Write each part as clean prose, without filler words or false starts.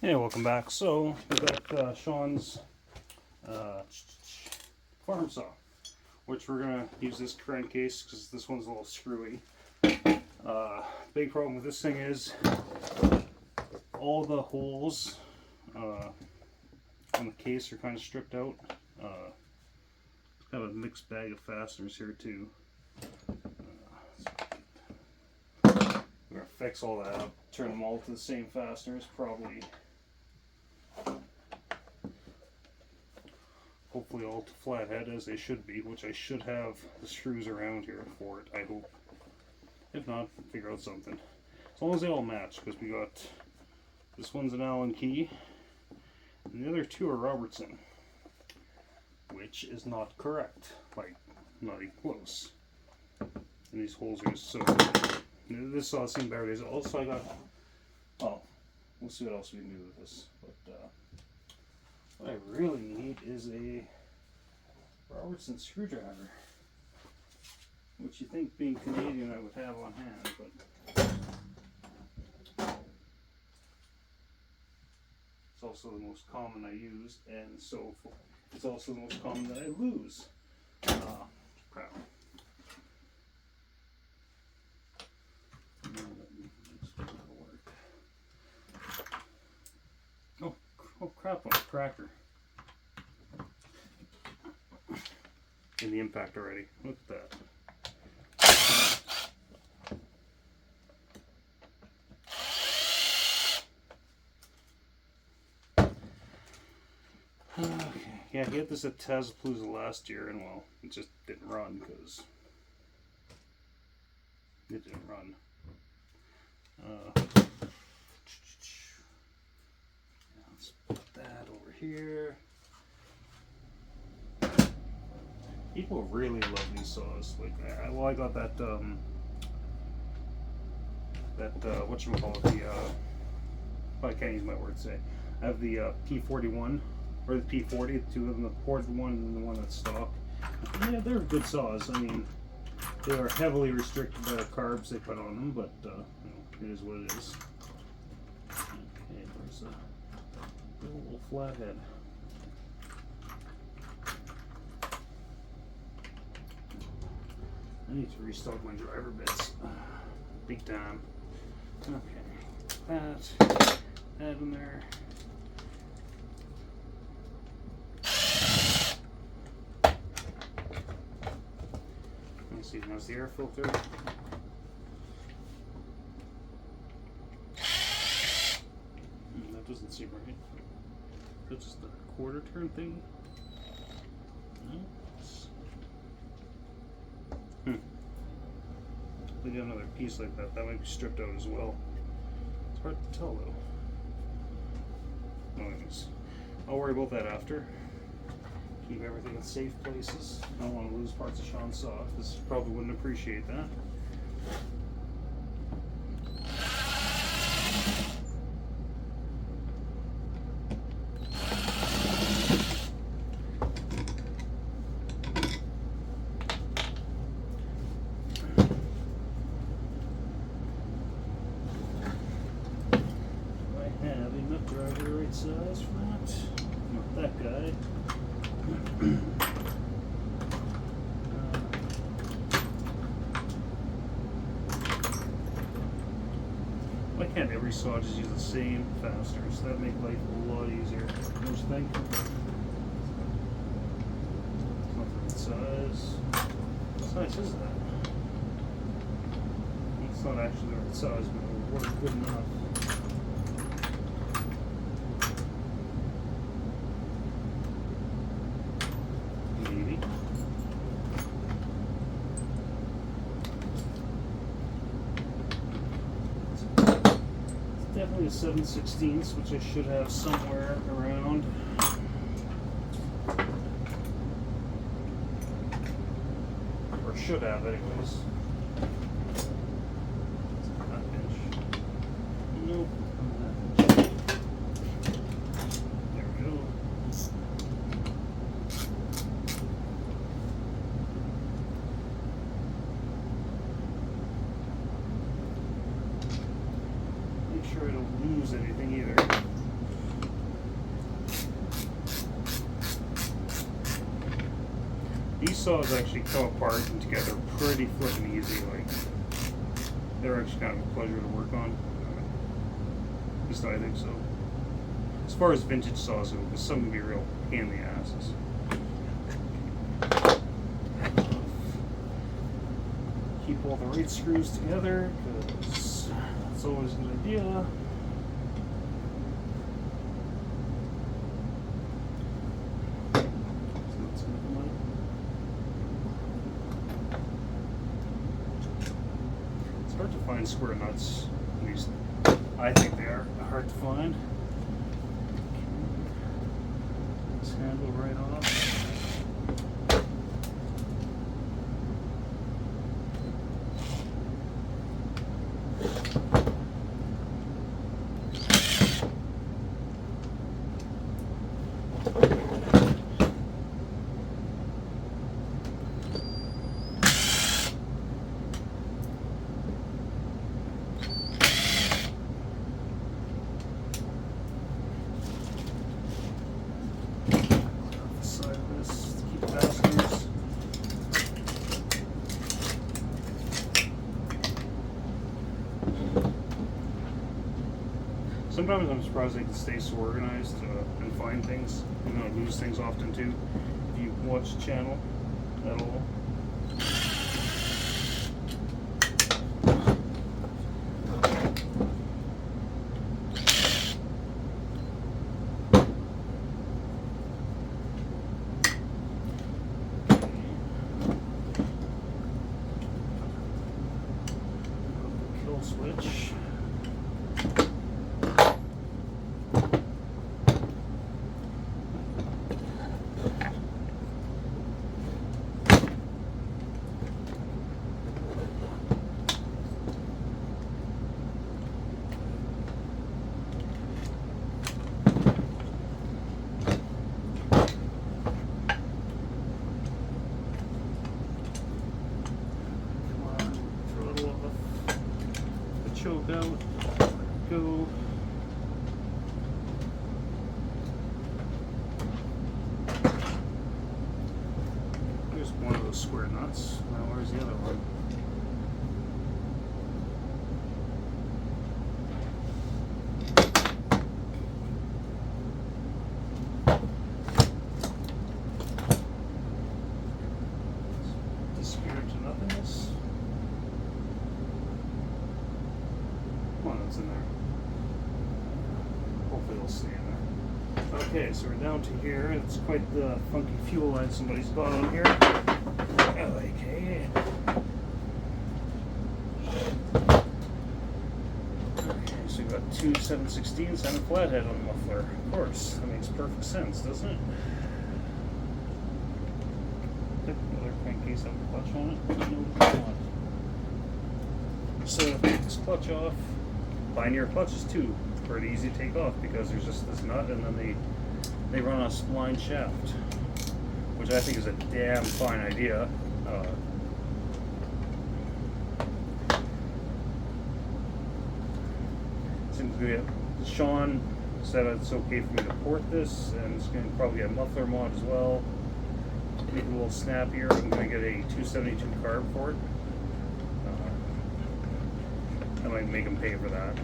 Hey, welcome back. So we got Shawn's uh, farm saw, which we're gonna use this crankcase because this one's a little screwy. Big problem with this thing is all the holes on the case are kind of stripped out. It's kind of a mixed bag of fasteners here too. We're gonna fix all that up, turn them all to the same fasteners, probably. Hopefully all to flathead as they should be, which I should have the screws around here for it, I hope. If not, figure out something. As long as they all match, because we got, this one's an Allen key, and the other two are Robertson, which is not correct, like, not even close. And these holes are just so, this saw seemed better. Also I got, well, we'll see what else we can do with this, but what I really need is a Robertson screwdriver, which you think being Canadian I would have on hand, but it's also the most common I use, and so it's also the most common that I lose. Crap. Oh crap, on a cracker. In the impact already. Look at that. Okay. Yeah, he had this at Tazapalooza last year, and well, it just didn't run because it didn't run. Let's put that over here. People really love these saws. Like, well, I got that whatchamacallit, I can't use my words today. I have the P41 or the P40, the two of them, the ported one and the one that's stock. Yeah, they're good saws. I mean, they are heavily restricted by the carbs they put on them, but you know, it is what it is. Okay, there's a little flathead. I need to restock my driver bits. Big time. Okay. That in there. Let's see, how's the air filter? That doesn't seem right. That's just a quarter turn thing. No. We got another piece like that. That might be stripped out as well. It's hard to tell though. Anyways, I'll worry about that after. Keep everything in safe places. I don't want to lose parts of Shawn's saw. This probably wouldn't appreciate that. Size for that. Not that guy. Why can't every saw just use the same fasteners? That'd make life a lot easier. Don't you think? It's not the right size. What size is that? It's not actually the right size, but it'll work good enough. Definitely a 7/16, which I should have somewhere around. Or should have, anyways. Half inch. Nope. Half inch. There we go. Make sure I don't lose anything either. These saws actually come apart and together pretty flippin' easy. Like, they're actually kind of a pleasure to work on. At least I think so. As far as vintage saws go, because some can be real pain in the asses. Keep all the right screws together, because that's always a good idea. It's hard to find square nuts, at least I think they are hard to find. This handle right off. Sometimes I'm surprised they can stay so organized and find things. You know, I lose things often too. If you watch the channel at all. Kill switch. Choke out, go. Here's one of those square nuts. Now where's the other one? Disappeared to nothingness. Come on, it's in there. Hopefully it'll stay in there. Okay, so we're down to here. It's quite the funky fuel line somebody's got on here. Okay. Okay, so we've got two 7/16s and a flathead on the muffler. Of course, that makes perfect sense, doesn't it? Another crankcase have a clutch on it. No, so take this clutch off. Linear clutches too, pretty easy to take off because there's just this nut and then they run on a spline shaft, which I think is a damn fine idea. Seems good. Shawn said it's okay for me to port this, and it's going to probably get a muffler mod as well. Make it a little snappier. I'm going to get a 272 carb for it. I might make them pay for that.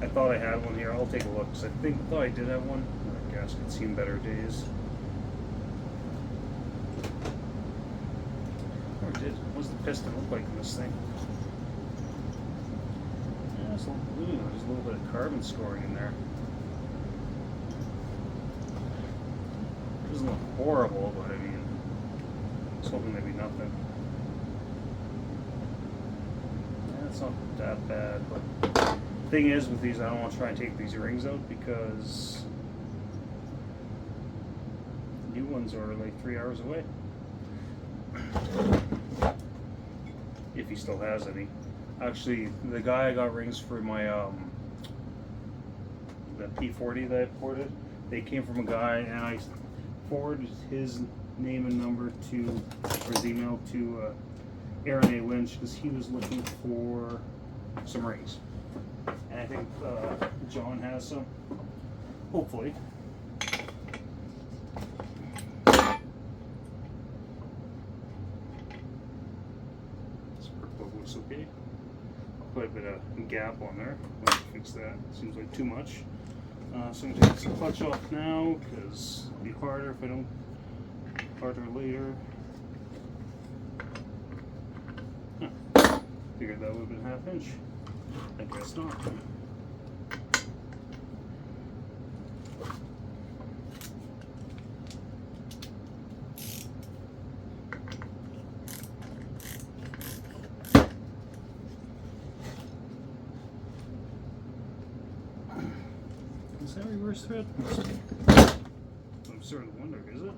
I thought I had one here. I'll take a look because I thought I did have one. I guess it's seen better days. Or did. What does the piston look like in this thing? Yeah, there's a little bit of carbon scoring in there. It doesn't look horrible, but I mean, I was hoping maybe nothing. It's not that bad, but the thing is with these, I don't want to try and take these rings out because new ones are like 3 hours away. If he still has any. Actually, the guy I got rings for my the P40 that I ported, they came from a guy, and I forwarded his name and number to, or his email to Aaron A. Lynch because he was looking for some rings, and I think John has some, hopefully. looks okay. Quite a bit of gap on there. I'll have to fix that. Seems like too much. So I'm going to take some clutch off now because it'll be harder if I don't. Harder later. Huh. Figured that would have been a 1/2 inch. I guess not. Is that reverse thread? I'm starting to wonder, is it?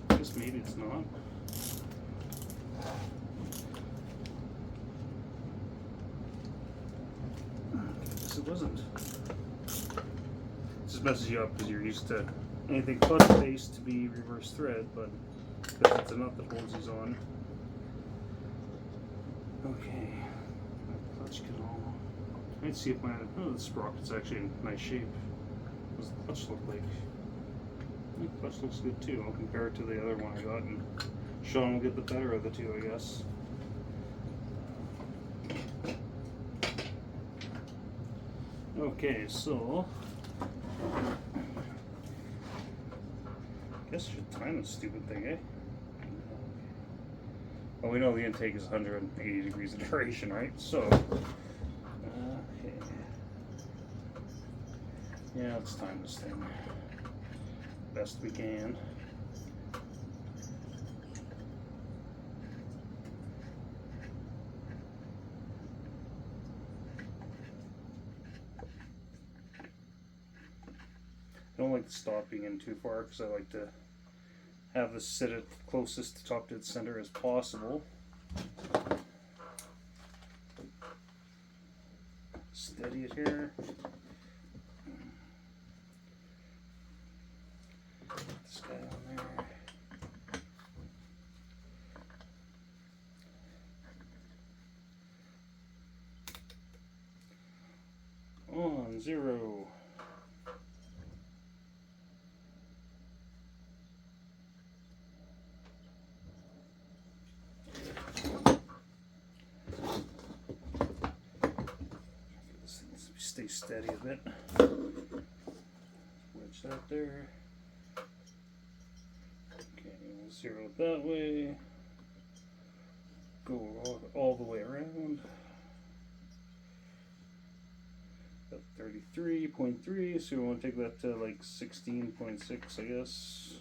I guess maybe it's not. I guess it wasn't. It just messes you up because you're used to anything clutch based to be reverse thread, but because it's a nut that holds these on. Okay. Clutch can all. I'd see if my the sprocket's actually in nice shape. What does the clutch look like? The clutch looks good too. I'll compare it to the other one I got, and Shawn will get the better of the two, I guess. Okay, so I guess I should time this stupid thing, eh? Well, we know the intake is 180 degrees of duration, right? So, okay. Yeah, let's time this thing best we can. I don't like the stop being in too far because I like to have this sit at closest to top dead center as possible. Steady it here. Put this guy on there. On 0. Stay steady a bit. Wedge that there. Okay, we'll 0 it that way. Go all the way around. Got 33.3, so we want to take that to like 16.6, I guess.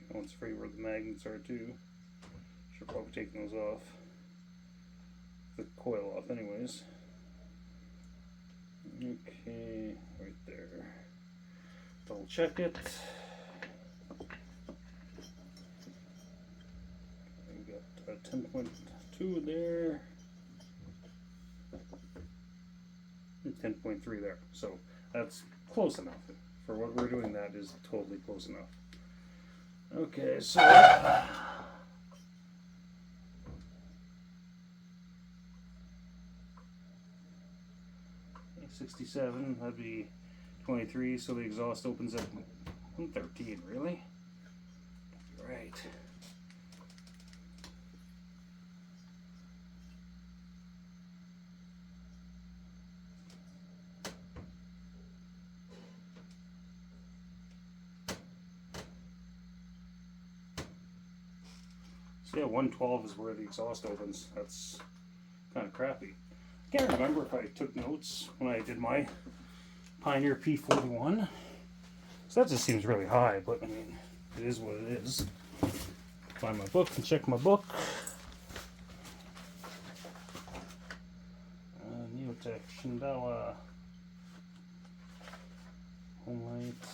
I want to spray where the magnets are too. Should probably take those off. The coil off anyways. Okay, right there. Double check it. We got 10.2 there. And 10.3 there. So that's close enough. For what we're doing, that is totally close enough. Okay, so 67, that'd be 23, so the exhaust opens at 13, really? Right. So yeah, 112 is where the exhaust opens. That's kind of crappy. I can't remember if I took notes when I did my Pioneer P41. So that just seems really high, but I mean, it is what it is. Find my book and check my book. Neotech, Shindala, Home Light.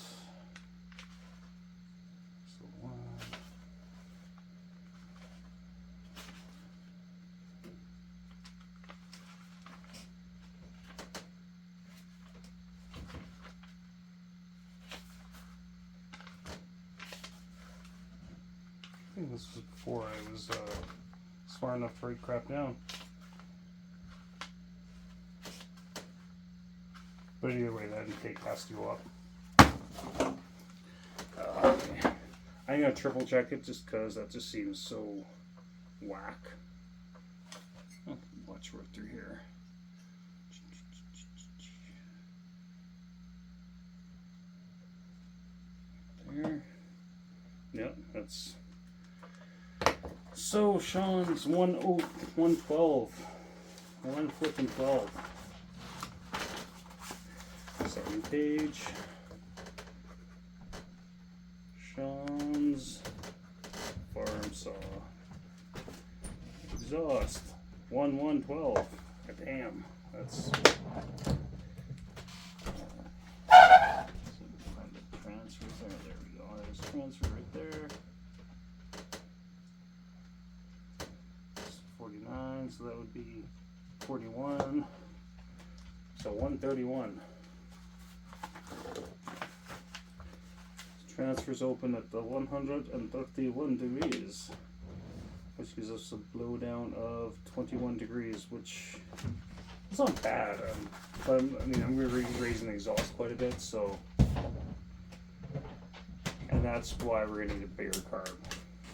I think this was before I was smart enough to write crap down. But either way, that intake has to go up. Okay. I'm gonna triple check it just because that just seems so whack. Oh, watch right through here. There. Yep, that's. So Shawn's 112. 1 flipping 12. Second page. Shawn's farm saw. Exhaust. 112. Damn. That's. Find the transfer there. There we go. There's transfer right there. 49, so that would be 41. So 131. Transfers open at the 131 degrees, which gives us a blowdown of 21 degrees, which is not bad. But I mean, I'm going to be raising the exhaust quite a bit, so, and that's why we're going to need a bigger carb,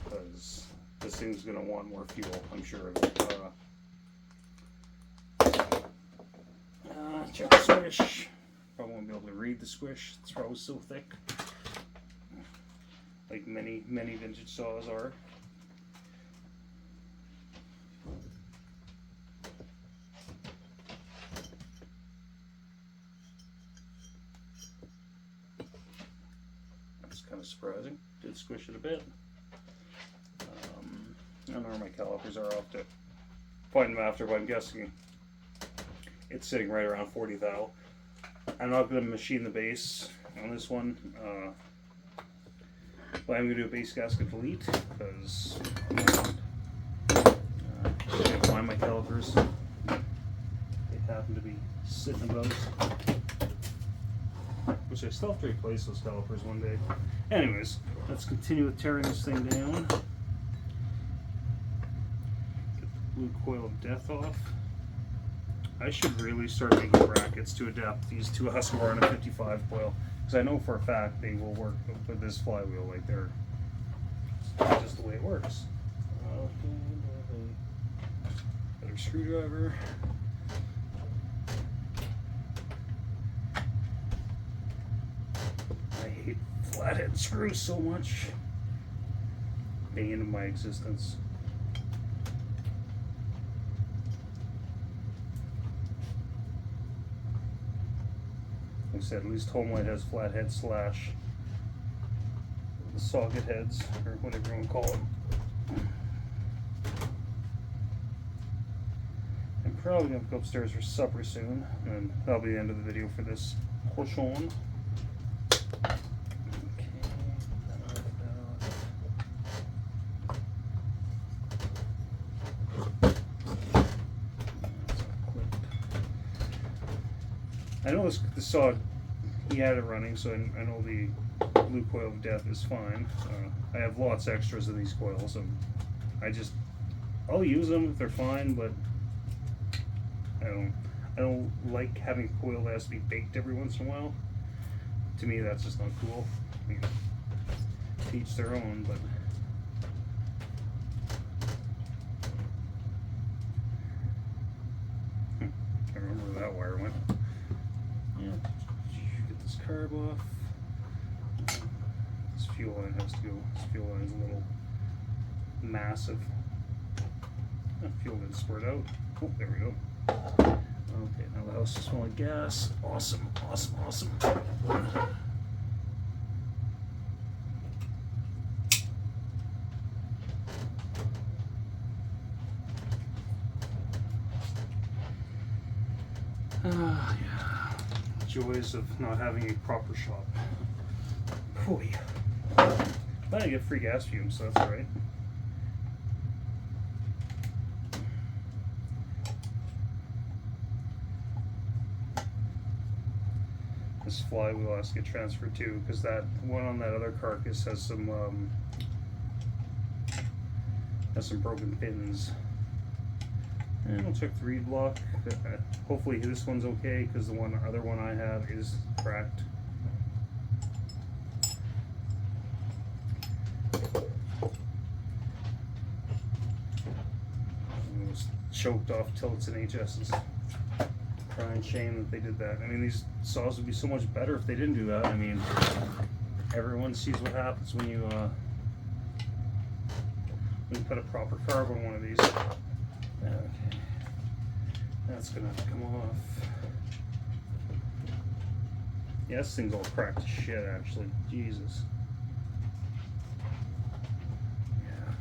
because this thing's going to want more fuel, I'm sure of it. Check the squish. Probably won't be able to read the squish. It's probably so thick, like many vintage saws are. That's kind of surprising. Did squish it a bit. I don't know where my calipers are. I'll have to find them after, but I'm guessing it's sitting right around 40 thou. I'm not going to machine the base on this one, but I'm going to do a base gasket delete because I can't find my calipers. They happen to be sitting about, which I still have to replace those calipers one day. Anyways, let's continue with tearing this thing down. Get the blue coil of death off. I should really start making brackets to adapt these to a Husqvarna 55 coil, because I know for a fact they will work with this flywheel. Like they're just the way it works. Better screwdriver. I hate flathead screws so much. Bane of my existence. Like I said, at least Homelight has flathead slash the socket heads, or whatever you want to call them. I'm probably going to go upstairs for supper soon, and that'll be the end of the video for this portion. I know this saw, he had it running, so I know the blue coil of death is fine. I have lots of extras of these coils, and I'll use them if they're fine, but I don't like having a coil that has to be baked every once in a while. To me, that's just not cool. I mean, to each their own, but. I don't remember where that wire went. Get this carb off. This fuel line has to go. This fuel line's a little massive. Fuel didn't squirt out. Oh, there we go. Okay, now the house smells like gas. Awesome, awesome, awesome. Yeah. Joys of not having a proper shop. Boy. But I get free gas fumes, so that's alright. This flywheel has to get transferred too, because that one on that other carcass has some broken pins. And we'll check the reed block. Hopefully this one's okay, because the other one I have is cracked. choked off tillets and HSs. Crying shame that they did that. I mean, these saws would be so much better if they didn't do that. I mean, everyone sees what happens when you put a proper carb on one of these. Okay, that's gonna have to come off. Yeah, this thing's all cracked to shit, actually. Jesus. Yeah.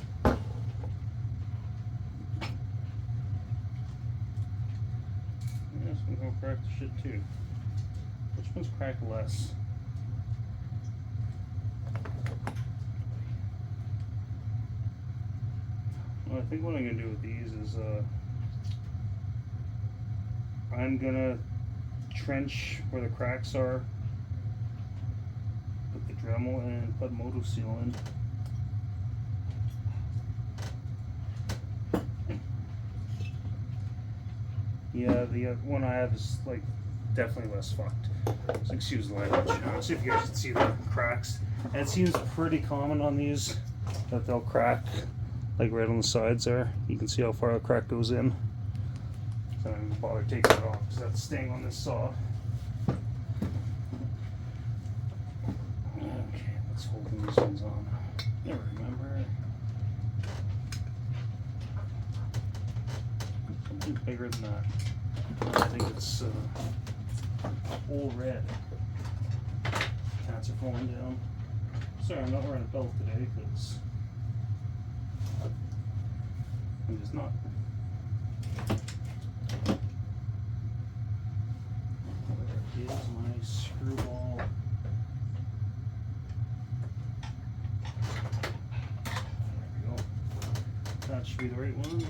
Yeah, this one's all cracked to shit too. Which one's cracked less? Well, I think what I'm gonna do with these is I'm gonna trench where the cracks are, put the Dremel and put Moto Seal in. Yeah, the one I have is like definitely less fucked. So excuse the language. Let's see if you guys can see the cracks. And it seems pretty common on these that they'll crack like right on the sides there. You can see how far the crack goes in. So I don't even bother taking it off because that's staying on this saw. Okay, let's hold these ones on. Never remember. Something bigger than that. I think it's all red. Cats are falling down. Sorry, I'm not wearing a belt today because I'm just not. There is my screwball. There we go. That should be the right one.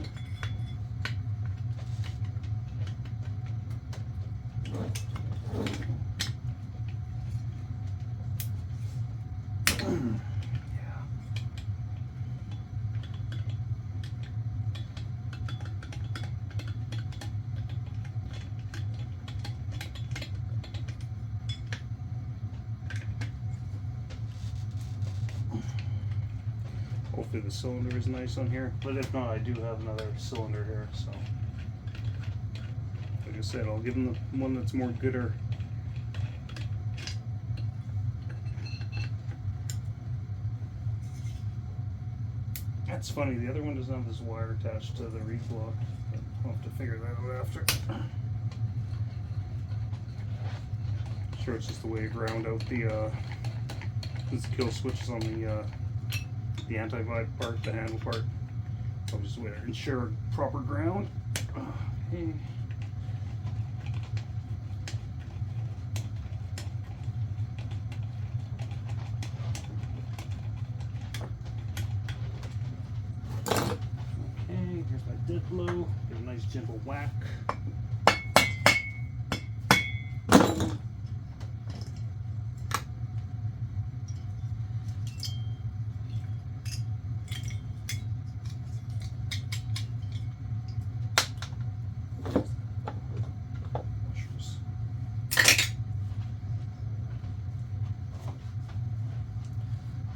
Hopefully the cylinder is nice on here, but if not, I do have another cylinder here, so like I said, I'll give them the one that's more gooder. That's funny, the other one doesn't have this wire attached to the reed block. I'll have to figure that out after. Sure, it's just the way you ground out the kill switches on the anti-vibe part, the handle part. I'll just wait to ensure proper ground. Okay. Okay, here's my dead blow. Get a nice gentle whack.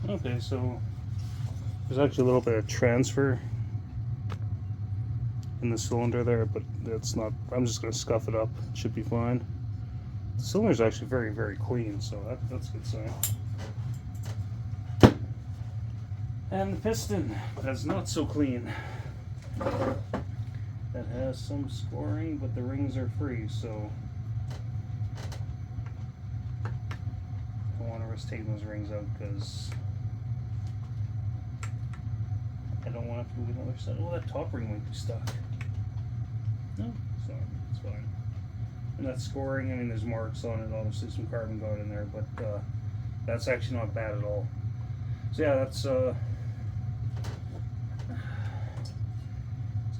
Okay, so there's actually a little bit of transfer in the cylinder there, but that's not, I'm just going to scuff it up. It should be fine. The cylinder is actually very, very clean, so that's a good sign. And the piston, that's not so clean. That has some scoring, but the rings are free, so I don't want to risk taking those rings out because I don't want to move another side. Oh, that top ring might be stuck. No, it's not. It's fine. And that scoring, I mean, there's marks on it. Obviously, some carbon got in there, but that's actually not bad at all. So yeah, that's it's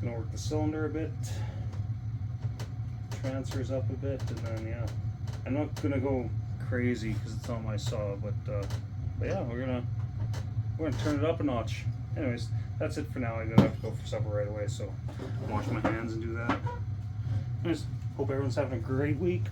gonna work the cylinder a bit, transfers up a bit, and then yeah, I'm not gonna go crazy because it's not my saw, but yeah, we're gonna turn it up a notch. Anyways, that's it for now. I'm gonna have to go for supper right away, so wash my hands and do that. Anyways, hope everyone's having a great week.